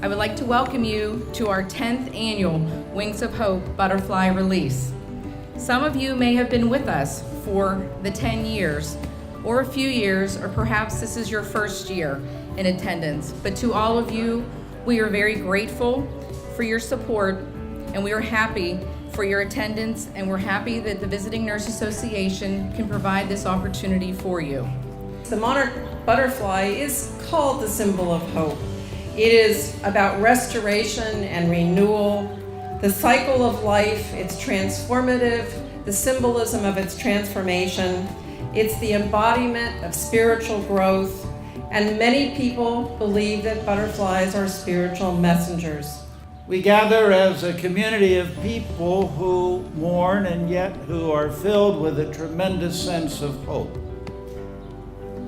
I would like to welcome you to our 10th annual Wings of Hope Butterfly Release. Some of you may have been with us for the 10 years, or a few years, or perhaps this is your first year in attendance. But to all of you, we are very grateful for your support, and we are happy for your attendance, and we're happy that the Visiting Nurse Association can provide this opportunity for you. The monarch butterfly is called the symbol of hope. It is about restoration and renewal, the cycle of life, it's transformative, the symbolism of its transformation. It's the embodiment of spiritual growth, and many people believe that butterflies are spiritual messengers. We gather as a community of people who mourn and yet who are filled with a tremendous sense of hope.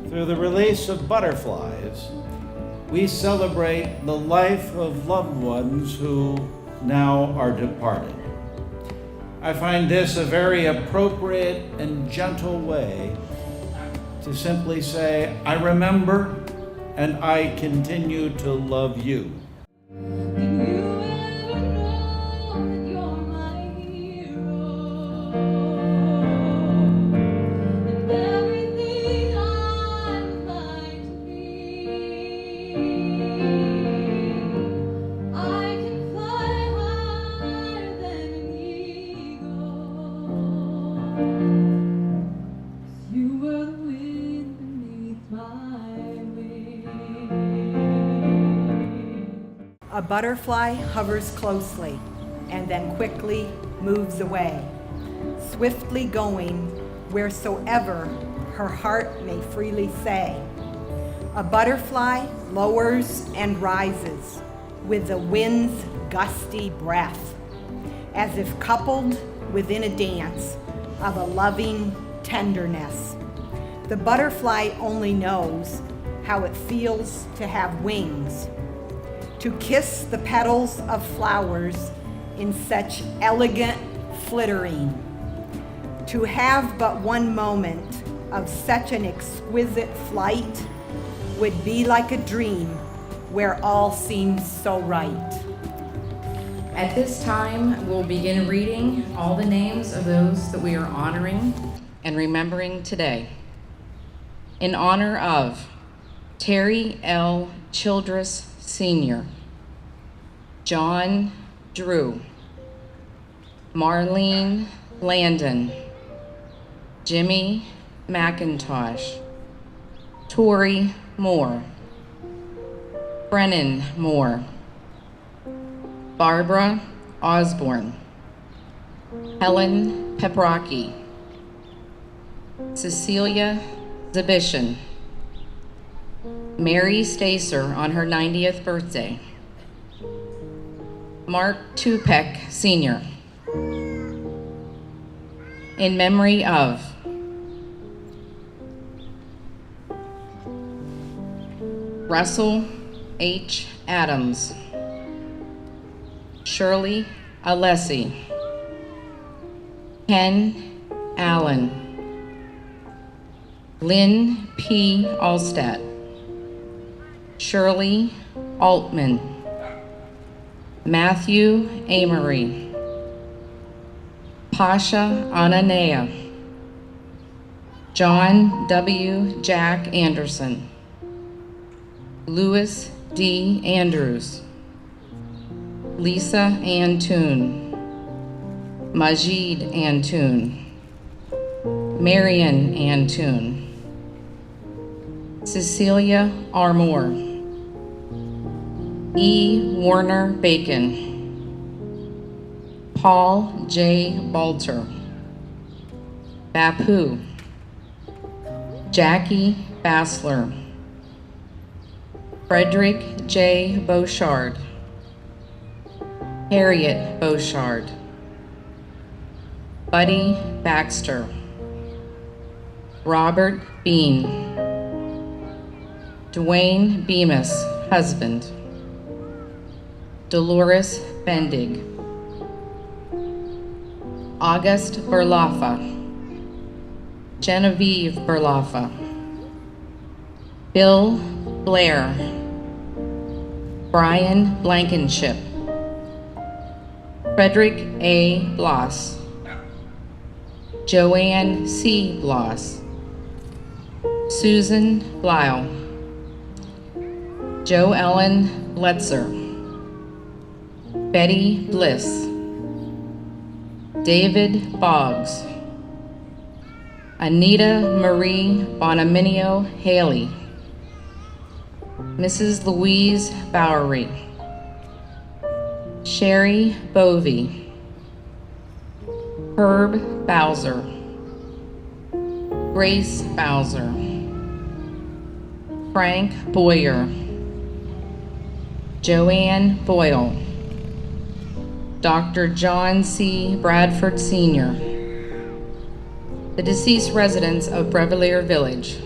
Through the release of butterflies, we celebrate the life of loved ones who now are departed. I find this a very appropriate and gentle way to simply say, I remember and I continue to love you. A butterfly hovers closely and then quickly moves away, swiftly going wheresoever her heart may freely say. A butterfly lowers and rises with the wind's gusty breath, as if coupled within a dance of a loving tenderness. The butterfly only knows how it feels to have wings, to kiss the petals of flowers in such elegant flittering, to have but one moment of such an exquisite flight would be like a dream where all seems so right. At this time, we'll begin reading all the names of those that we are honoring and remembering today. In honor of Terry L. Childress, Sr., John Drew, Marlene Landon, Jimmy McIntosh, Tori Moore, Brennan Moore, Barbara Osborne, Helen Peprocki, Cecilia Zabishan, Mary Stacer on her 90th birthday, Mark Tupek, Sr., in memory of Russell H. Adams, Shirley Alessi, Ken Allen, Lynn P. Allstat, Shirley Altman, Matthew Amory, Pasha Ananea, John W. Jack Anderson, Louis D. Andrews, Lisa Antoon, Majid Antoon, Marion Antoon, Cecilia Armour, E. Warner Bacon, Paul J. Balter, Bapu, Jackie Bassler, Frederick J. Beauchard, Harriet Beauchard, Buddy Baxter, Robert Bean, Dwayne Bemis, husband, Dolores Bendig, August Berlaffa, Genevieve Berlaffa, Bill Blair, Brian Blankenship, Frederick A. Bloss, Joanne C. Bloss, Susan Blyle, Jo Ellen Bletzer, Betty Bliss, David Boggs, Anita Marie Bonaminio Haley, Mrs. Louise Bowery, Sherry Bovey, Herb Bowser, Grace Bowser, Frank Boyer, Joanne Boyle, Dr. John C. Bradford Sr., the deceased residents of Brevalier Village,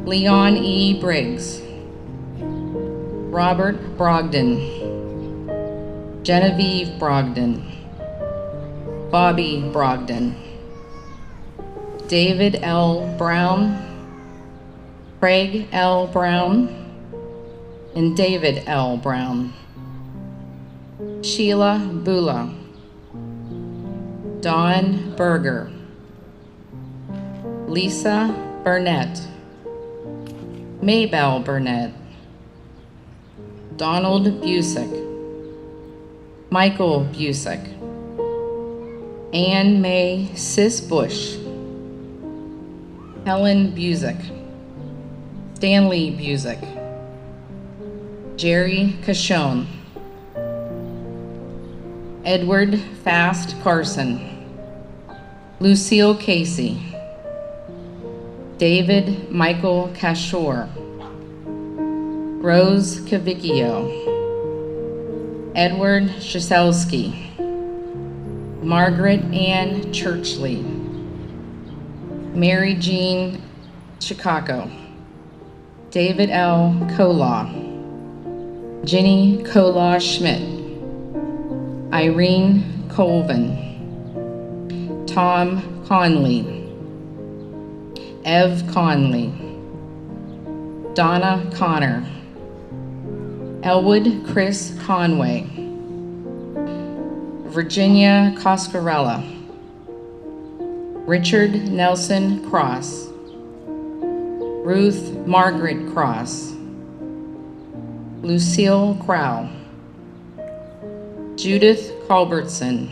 Leon E. Briggs, Robert Brogdon, Genevieve Brogdon, Bobby Brogdon, David L. Brown, Craig L. Brown, and David L. Brown, Sheila Bula, Dawn Berger, Lisa Burnett, Maybelle Burnett, Donald Busick, Michael Busick, Anne Mae Sis Bush, Helen Busick, Stanley Busick, Jerry Cashone, Edward Fast Carson, Lucille Casey, David Michael Cashore, Rose Cavicchio, Edward Shaselski, Margaret Ann Churchley, Mary Jean Chicago, David L. Kolaw, Jenny Kolaw Schmidt, Irene Colvin, Tom Conley, Ev Conley, Donna Connor, Elwood Chris Conway, Virginia Coscarella, Richard Nelson Cross, Ruth Margaret Cross, Lucille Crow, Judith Culbertson,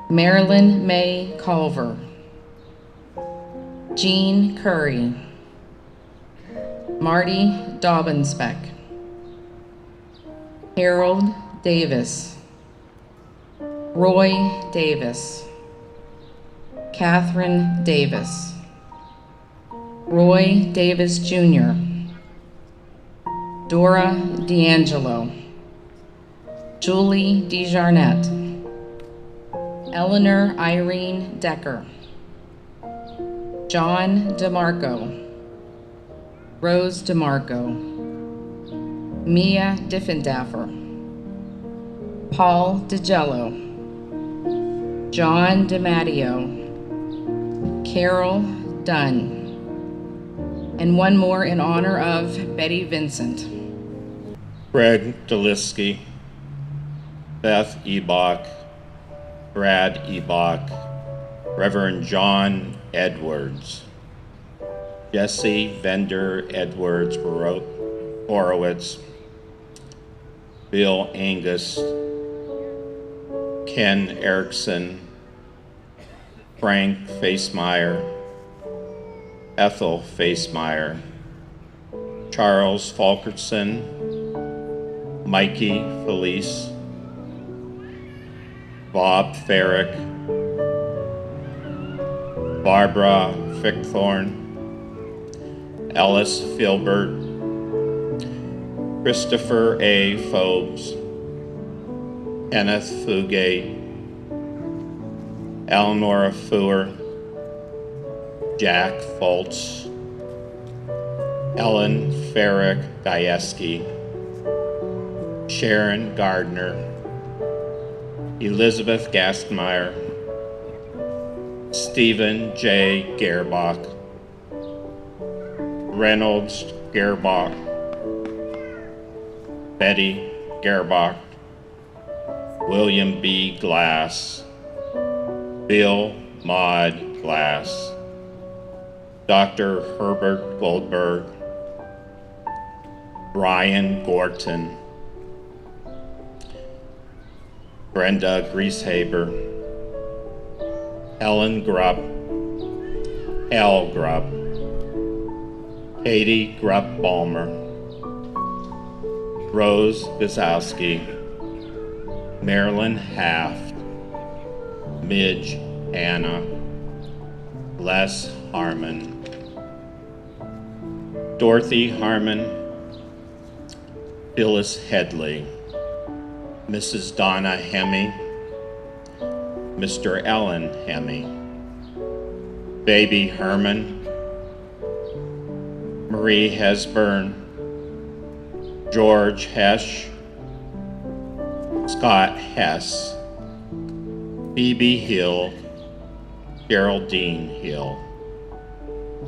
Marilyn May Culver, Jean Curry, Marty Dobbensbeck, Harold Davis, Roy Davis, Catherine Davis, Roy Davis Jr., Dora D'Angelo, Julie DeJarnette, Eleanor Irene Decker, John DeMarco, Rose DeMarco, Mia Diffendaffer, Paul DeGello, John DeMatteo, Carol Dunn, and one more in honor of Betty Vincent. Greg Delisky, Beth Ebach, Brad Ebach, Reverend John Edwards, Jesse Vender Edwards Horowitz, Bill Angus, Ken Erickson, Frank Facemeyer, Ethel Facemeyer, Charles Falkerson, Mikey Felice, Bob Farrick, Barbara Fickthorn, Ellis Filbert, Christopher A. Phobes, Kenneth Fugate, Eleanor Fuhr, Jack Foltz, Ellen Farrick Gajewski, Sharon Gardner, Elizabeth Gastmeyer, Stephen J. Gerbach, Reynolds Gerbach, Betty Gerbach, William B. Glass, Bill Maud Glass, Dr. Herbert Goldberg, Brian Gorton, Brenda Grieshaber, Ellen Grubb, Al Grubb, Katie Grubb Balmer, Rose Gazowski, Marilyn Haft, Midge Anna, Les Harmon, Dorothy Harmon, Phyllis Headley, Mrs. Donna Hemme, Mr. Ellen Hemme, Baby Herman, Marie Hesburn, George Hesh, Scott Hess, Phoebe Hill, Geraldine Hill,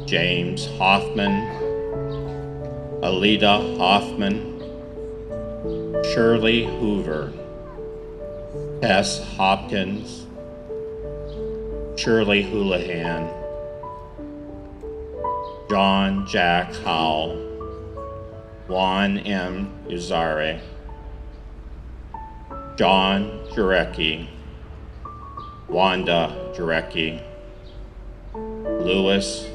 James Hoffman, Alida Hoffman, Shirley Hoover, Tess Hopkins, Shirley Houlihan, John Jack Howell, Juan M. Uzare, John Jarecki, Wanda Jarecki, Louis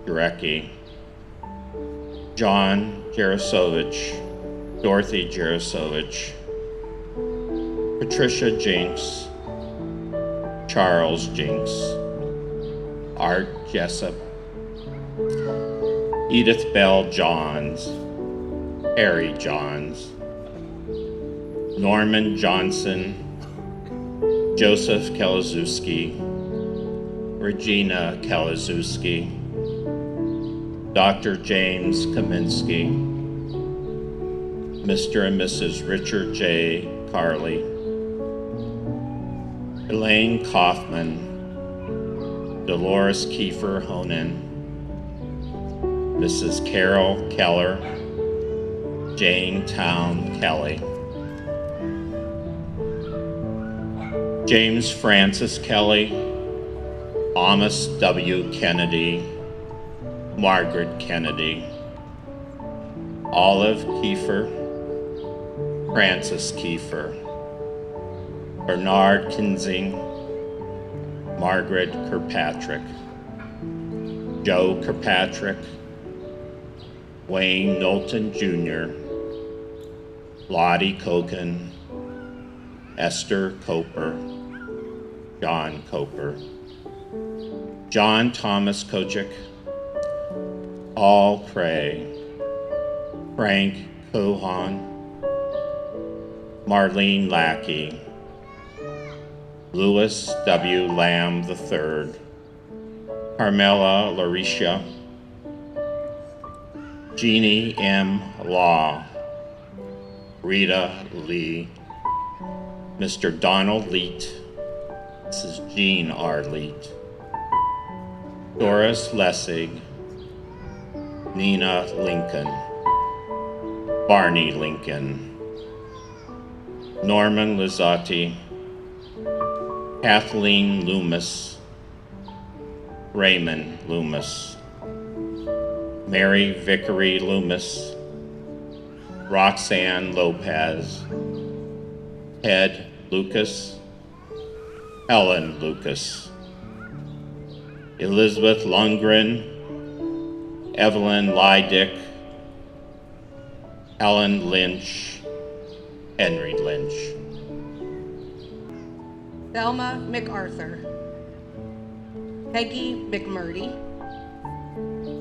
Jarecki, John Jarosovich, Dorothy Jarosovich, Patricia Jinks, Charles Jinks, Art Jessup, Edith Bell Johns, Harry Johns, Norman Johnson, Joseph Kalazewski, Regina Kalazewski, Dr. James Kaminsky, Mr. and Mrs. Richard J. Carley, Elaine Kaufman, Dolores Kiefer Honan, Mrs. Carol Keller, Jane Town Kelly, James Francis Kelly, Thomas W. Kennedy, Margaret Kennedy, Olive Kiefer, Francis Kiefer, Bernard Kinsing, Margaret Kirkpatrick, Joe Kirkpatrick, Wayne Knowlton Jr., Lottie Koken, Esther Coper, John Coper, John Thomas Kojic, Paul Cray, Frank Cohan, Marlene Lackey, Louis W. Lamb III, Carmela Larisha, Jeannie M. Law, Rita Lee, Mr. Donald Leet, Mrs. Jean R. Leet, Doris Lessig, Nina Lincoln, Barney Lincoln, Norman Lizzotti, Kathleen Loomis, Raymond Loomis, Mary Vickery Loomis, Roxanne Lopez, Ted Lucas, Ellen Lucas, Elizabeth Lundgren, Evelyn Lydick, Ellen Lynch, Henry Lynch. Thelma MacArthur, Peggy McMurdy,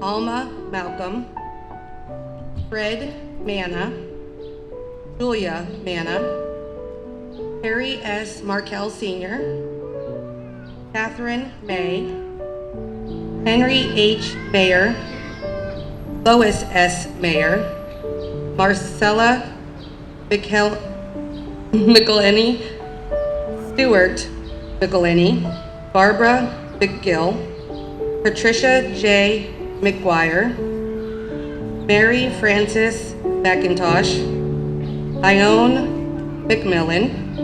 Alma Malcolm, Fred Manna, Julia Manna, Harry S. Markell Sr., Catherine May, Henry H. Mayer, Lois S. Mayer, Marcella McElhenney, Stuart McElhenney, Barbara McGill, Patricia J. McGuire, Mary Frances McIntosh, Ione McMillan,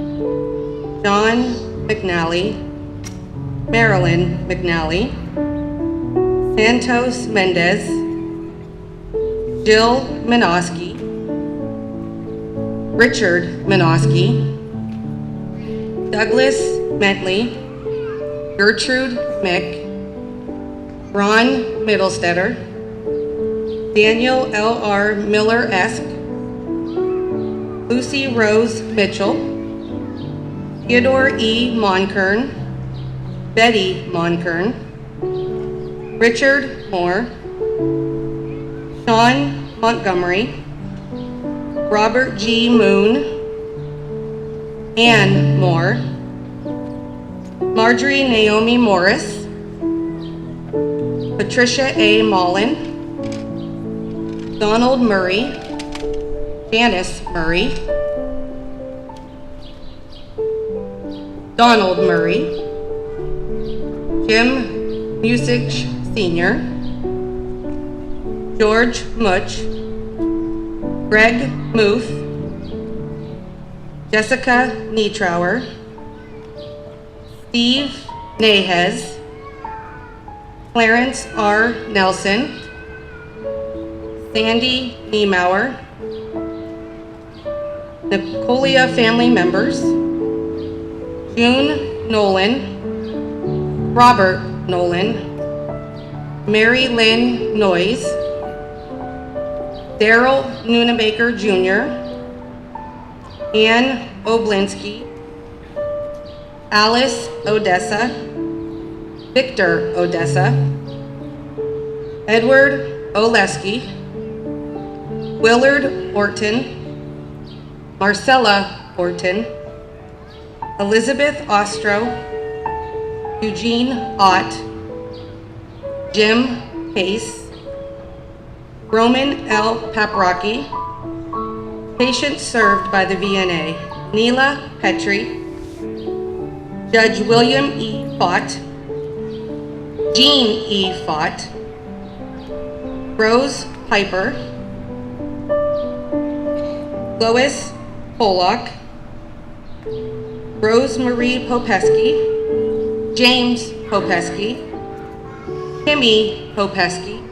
John McNally, Marilyn McNally, Santos Mendez, Jill Minoski, Richard Minoski, Douglas Bentley, Gertrude Mick, Ron Middlestetter, Daniel L.R. Miller-esque, Lucy Rose Mitchell, Theodore E. Monkern, Betty Monkern, Richard Moore, Sean Montgomery, Robert G. Moon, Ann Moore, Marjorie Naomi Morris, Patricia A. Mullen, Donald Murray, Janice Murray, Donald Murray, Jim Musich Sr., George Much, Greg Muth, Jessica Nietrauer, Steve Nahez, Clarence R. Nelson, Sandy Niemauer, Nicolia family members, June Nolan, Robert Nolan, Mary Lynn Noyes, Daryl Nunebaker Jr., Ann Oblinski, Alice Odessa, Victor Odessa, Edward Oleski, Willard Orton, Marcella Orton, Elizabeth Ostro, Eugene Ott, Jim Pace, Roman L. Paprocki, patient served by the VNA, Neela Petrie, Judge William E. Fott, Jean E. Fott, Rose Piper, Lois Pollock, Rosemarie Popesky, James Popesky, Kimmy Popesky,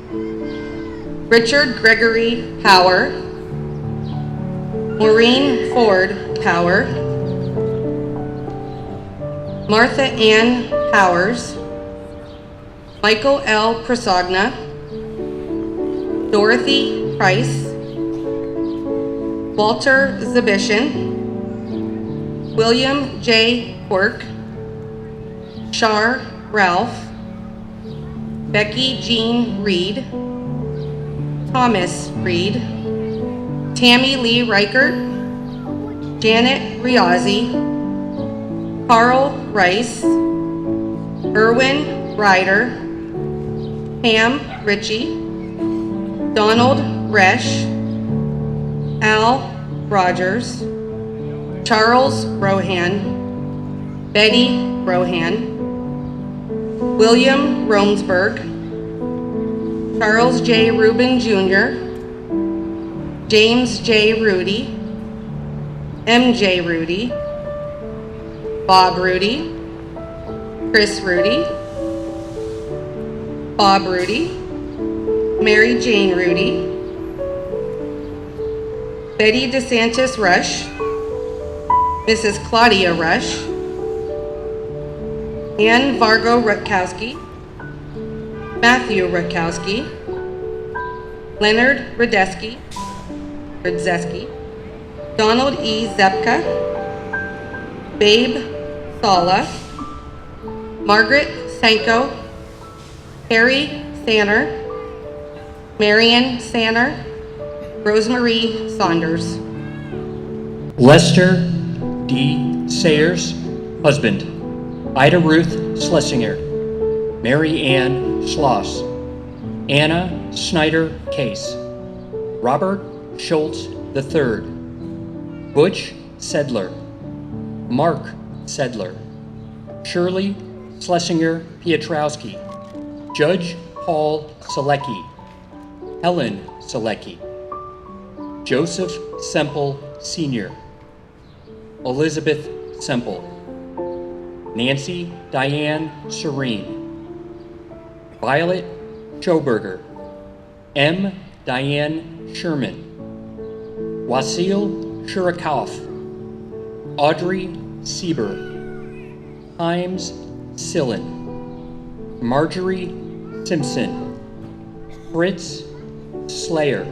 Richard Gregory Power, Maureen Ford Power, Martha Ann Powers, Michael L. Prasogna, Dorothy Price, Walter Zabishin, William J. Quirk, Shar Ralph, Becky Jean Reed, Thomas Reed, Tammy Lee Reichert, Janet Riazzi, Carl Rice, Erwin Ryder, Pam Ritchie, Donald Resch, Al Rogers, Charles Rohan, Betty Rohan, William Romsberg, Charles J. Rubin Jr., James J. Rudy, M.J. Rudy, Bob Rudy, Chris Rudy, Bob Rudy, Mary Jane Rudy, Betty DeSantis Rush, Mrs. Claudia Rush, Ann Vargo Rutkowski, Matthew Rutkowski, Leonard Radeski, Donald E. Zepka, Babe Sala, Margaret Sanko, Harry Sanner, Marion Sanner, Rosemarie Saunders. Lester D. Sayers, husband. Ida Ruth Schlesinger. Mary Ann Schloss. Anna Snyder Case. Robert Schultz III. Butch Sedler. Mark Sedler. Shirley Schlesinger Pietrowski. Judge Paul Selecki. Helen Selecki. Joseph Semple Sr., Elizabeth Semple, Nancy Diane Serene, Violet Schoberger, M. Diane Sherman, Wasil Shurikoff, Audrey Sieber, Himes Sillen, Marjorie Simpson, Fritz Slayer,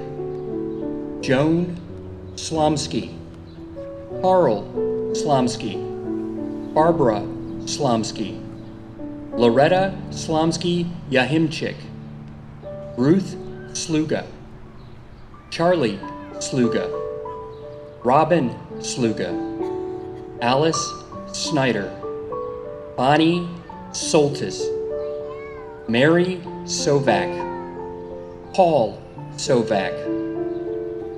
Joan Slomsky, Carl Slomsky, Barbara Slomsky, Loretta Slomsky Yahimchik, Ruth Sluga, Charlie Sluga, Robin Sluga, Alice Snyder, Bonnie Soltis, Mary Sovak, Paul Sovak,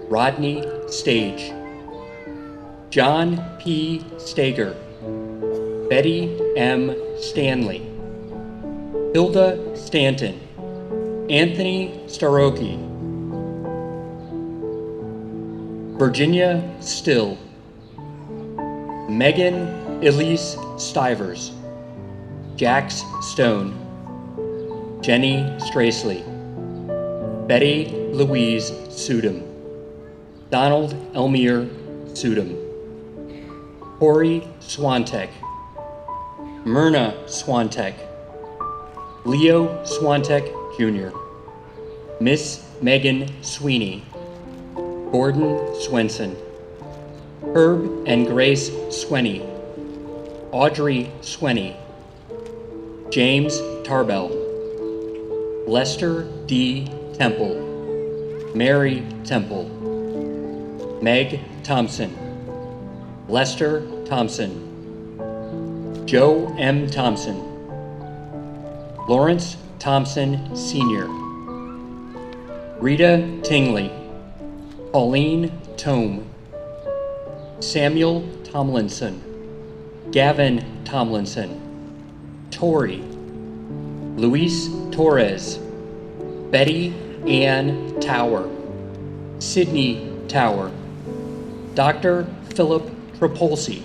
Rodney Stage, John P. Stager, Betty M. Stanley, Hilda Stanton, Anthony Staroki, Virginia Still, Megan Elise Stivers, Jax Stone, Jenny Stracely, Betty Louise Sudom, Donald Elmire Sudom, Corey Swantek, Myrna Swantek, Leo Swantek Jr., Miss Megan Sweeney, Gordon Swenson, Herb and Grace Swenny, Audrey Swenny, James Tarbell, Lester D. Temple, Mary Temple, Meg Thompson, Lester Thompson, Joe M. Thompson, Lawrence Thompson Sr., Rita Tingley, Pauline Tome, Samuel Tomlinson, Gavin Tomlinson, Tori, Luis Torres, Betty Ann Tower, Sydney Tower, Dr. Philip Trapolsi,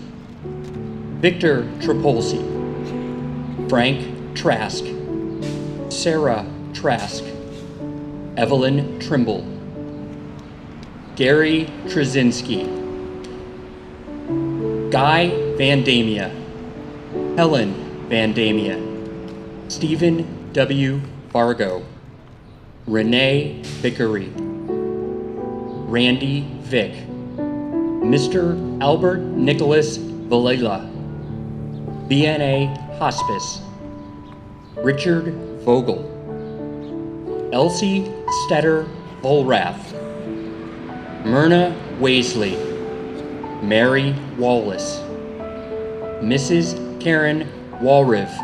Victor Trapolsi, Frank Trask, Sarah Trask, Evelyn Trimble, Gary Trzynski, Guy Van Damia, Helen Van Damia, Stephen W. Vargo, Renee Vickery, Randy Vick, Mr. Albert Nicholas Vallela, VNA Hospice, Richard Vogel, Elsie Stetter Volrath, Myrna Waisley, Mary Wallace, Mrs. Karen Walriff,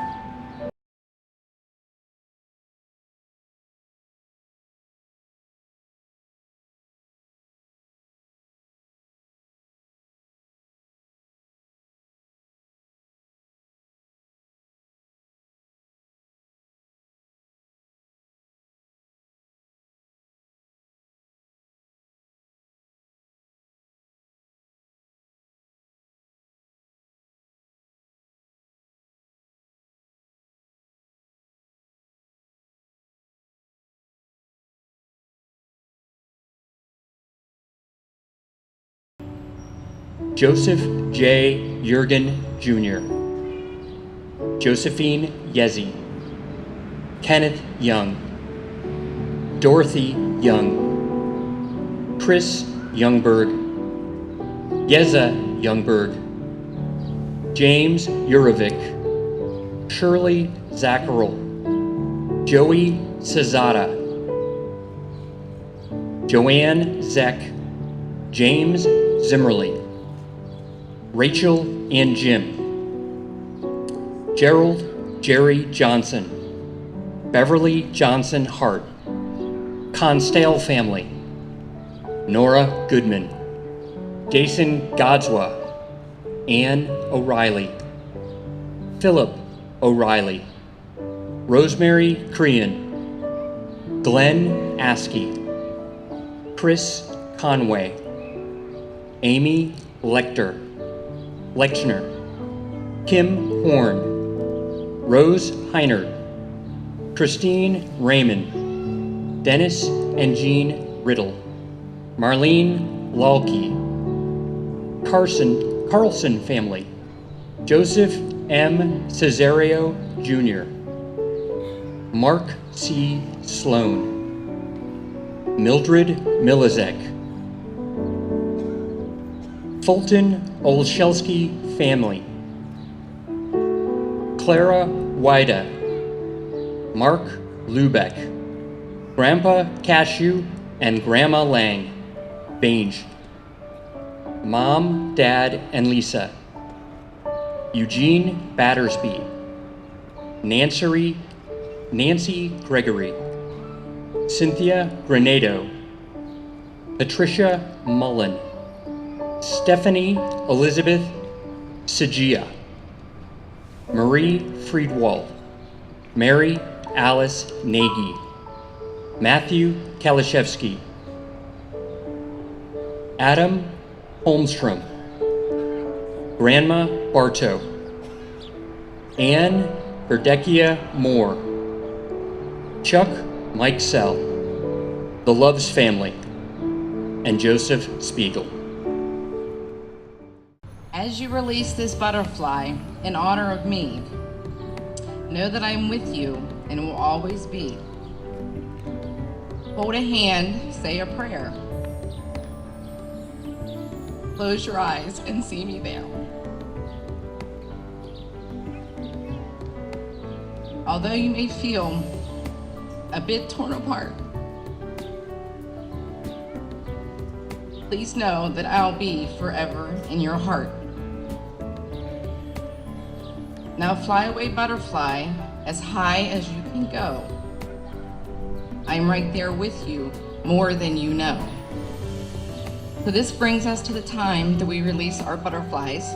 Joseph J. Jurgen Jr., Josephine Yezi, Kenneth Young, Dorothy Young, Chris Youngberg, Yeza Youngberg, James Urovic, Shirley Zacharel, Joey Cesada, Joanne Zeck, James Zimmerly, Rachel and Jim, Gerald Jerry Johnson, Beverly Johnson Hart, Constale family, Nora Goodman, Jason Godswa, Ann O'Reilly, Philip O'Reilly, Rosemary Crean, Glenn Askey, Chris Conway, Amy Lechner, Kim Horn, Rose Heinert, Christine Raymond, Dennis and Jean Riddle, Marlene Lalke, Carlson family, Joseph M. Cesario Jr., Mark C. Sloan, Mildred Milizek, Fulton Olszewski family, Clara Wida, Mark Lubeck, Grandpa Cashew and Grandma Lang, Bange, Mom, Dad, and Lisa, Eugene Battersby, Nancy Gregory, Cynthia Granado, Patricia Mullen, Stephanie Elizabeth Sagia, Marie Friedwald, Mary Alice Nagy, Matthew Kalashevsky, Adam Holmstrom, Grandma Bartow, Anne Verdecchia Moore, Chuck Mike Sell, the Loves family, and Joseph Spiegel. As you release this butterfly in honor of me, know that I am with you and will always be. Hold a hand, say a prayer. Close your eyes and see me there. Although you may feel a bit torn apart, please know that I'll be forever in your heart. Now fly away, butterfly, as high as you can go. I'm right there with you, more than you know. So this brings us to the time that we release our butterflies.